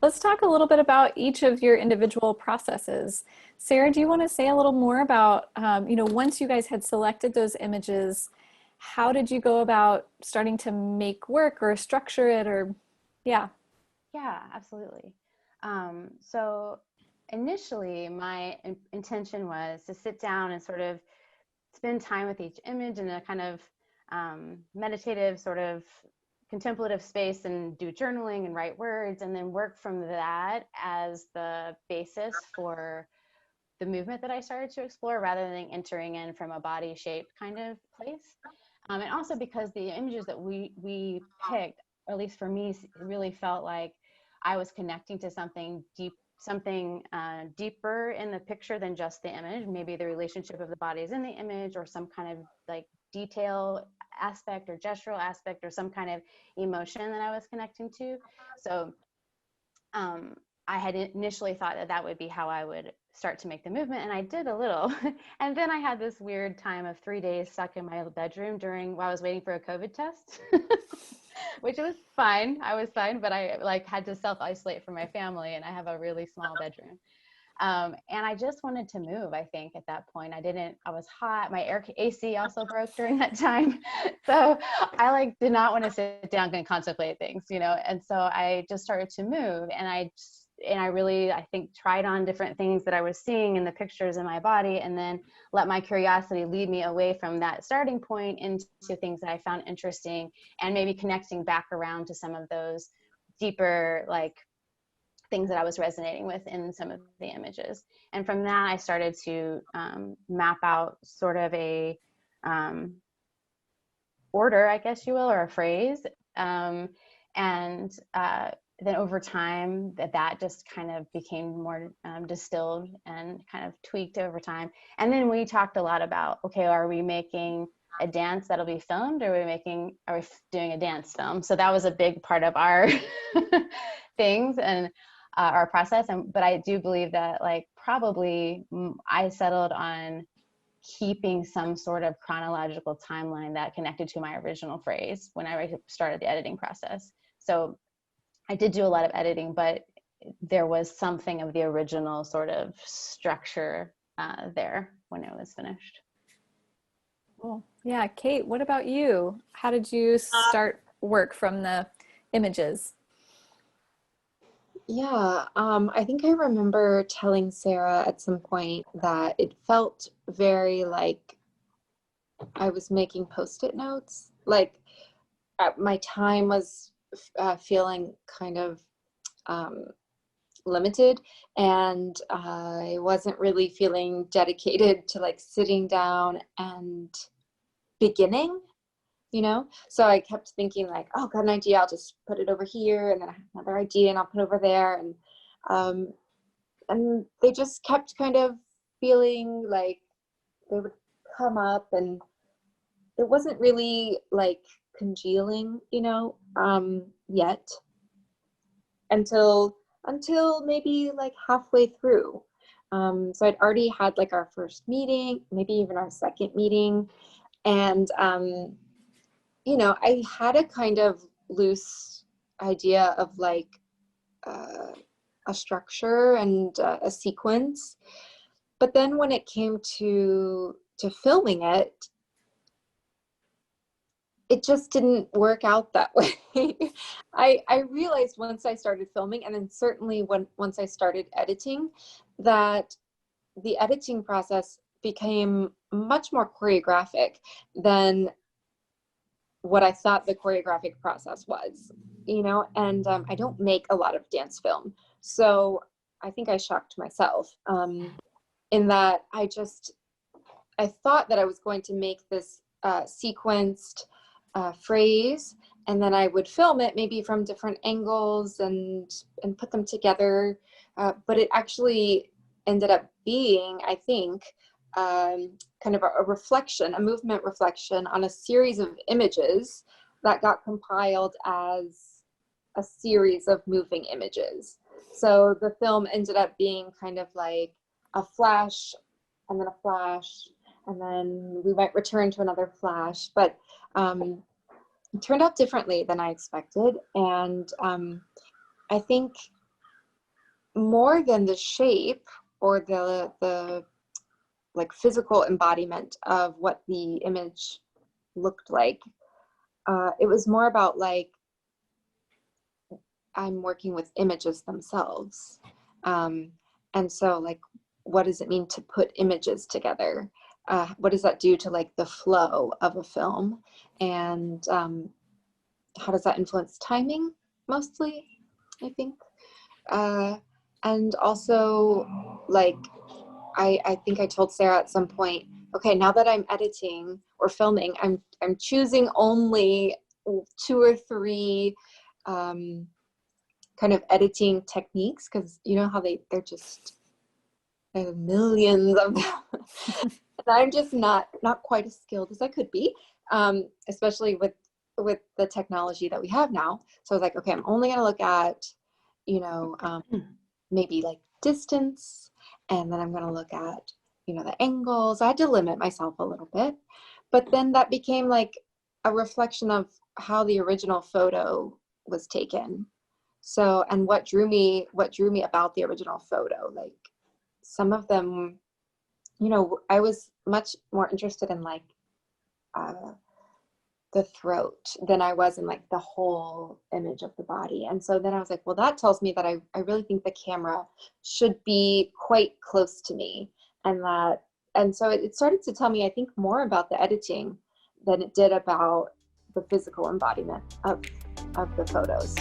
let's talk a little bit about each of your individual processes. Sarah, do you want to say a little more about, once you guys had selected those images, how did you go about starting to make work or structure it or, yeah. Yeah, absolutely. So initially, my intention was to sit down and sort of spend time with each image in a kind of meditative, sort of contemplative space and do journaling and write words, and then work from that as the basis for the movement that I started to explore rather than entering in from a body shaped kind of place. And also because the images that we picked, at least for me, really felt like I was connecting to something deep, something deeper in the picture than just the image. Maybe the relationship of the bodies in the image, or some kind of like detail aspect or gestural aspect, or some kind of emotion that I was connecting to. So I had initially thought that that would be how I would start to make the movement, and I did a little. And then I had this weird time of 3 days stuck in my bedroom while I was waiting for a COVID test, which was fine. I was fine, but I like had to self-isolate from my family, and I have a really small bedroom. And I just wanted to move, I think, at that point. I was hot. My AC also broke during that time. So I like did not want to sit down and contemplate things, And so I just started to move, and I really, I think, tried on different things that I was seeing in the pictures in my body, and then let my curiosity lead me away from that starting point into things that I found interesting, and maybe connecting back around to some of those deeper, like, things that I was resonating with in some of the images. And from that, I started to map out sort of a order, I guess you will, or a phrase. And then over time, that just kind of became more distilled and kind of tweaked over time. And then we talked a lot about, okay, are we making a dance that'll be filmed, or are we doing a dance film? So that was a big part of our things and our process. But I do believe that, like, probably I settled on keeping some sort of chronological timeline that connected to my original phrase when I started the editing process. So I did do a lot of editing, but there was something of the original sort of structure there when it was finished. Cool. Yeah, Kate, what about you? How did you start work from the images? Yeah, I think I remember telling Sarah at some point that it felt very like I was making post-it notes. Like my time was feeling kind of limited, and I wasn't really feeling dedicated to like sitting down and beginning. So I kept thinking like, oh, got an idea, I'll just put it over here, and then I have another idea and I'll put it over there, and they just kept kind of feeling like they would come up, and it wasn't really like congealing, yet, until maybe like halfway through. So I'd already had like our first meeting, maybe even our second meeting, and I had a kind of loose idea of like a structure and a sequence. But then when it came to filming it, it just didn't work out that way. I realized once I started filming, and then certainly once I started editing, that the editing process became much more choreographic than what I thought the choreographic process was, and I don't make a lot of dance film. So I think I shocked myself in that I thought that I was going to make this sequenced phrase, and then I would film it maybe from different angles and put them together. But it actually ended up being, I think, kind of a reflection, a movement reflection on a series of images that got compiled as a series of moving images. So the film ended up being kind of like a flash, and then a flash, and then we might return to another flash. But it turned out differently than I expected. And I think more than the shape or the like physical embodiment of what the image looked like. It was more about like, I'm working with images themselves. And so like, what does it mean to put images together? What does that do to like the flow of a film? And how does that influence timing mostly, I think? And also like, I think I told Sarah at some point, okay, now that I'm editing or filming, I'm choosing only 2 or 3 kind of editing techniques, because you know how they're just, there are millions of them. And I'm just not quite as skilled as I could be, especially with the technology that we have now. So I was like, okay, I'm only going to look at, you know, maybe like distance, and then I'm going to look at, you know, the angles. I had to limit myself a little bit, but then that became like a reflection of how the original photo was taken. So, and what drew me about the original photo, like some of them, you know, I was much more interested in like the throat than I was in like the whole image of the body. And so then I was like, well, that tells me that I really think the camera should be quite close to me. And so it started to tell me, I think, more about the editing than it did about the physical embodiment of the photos.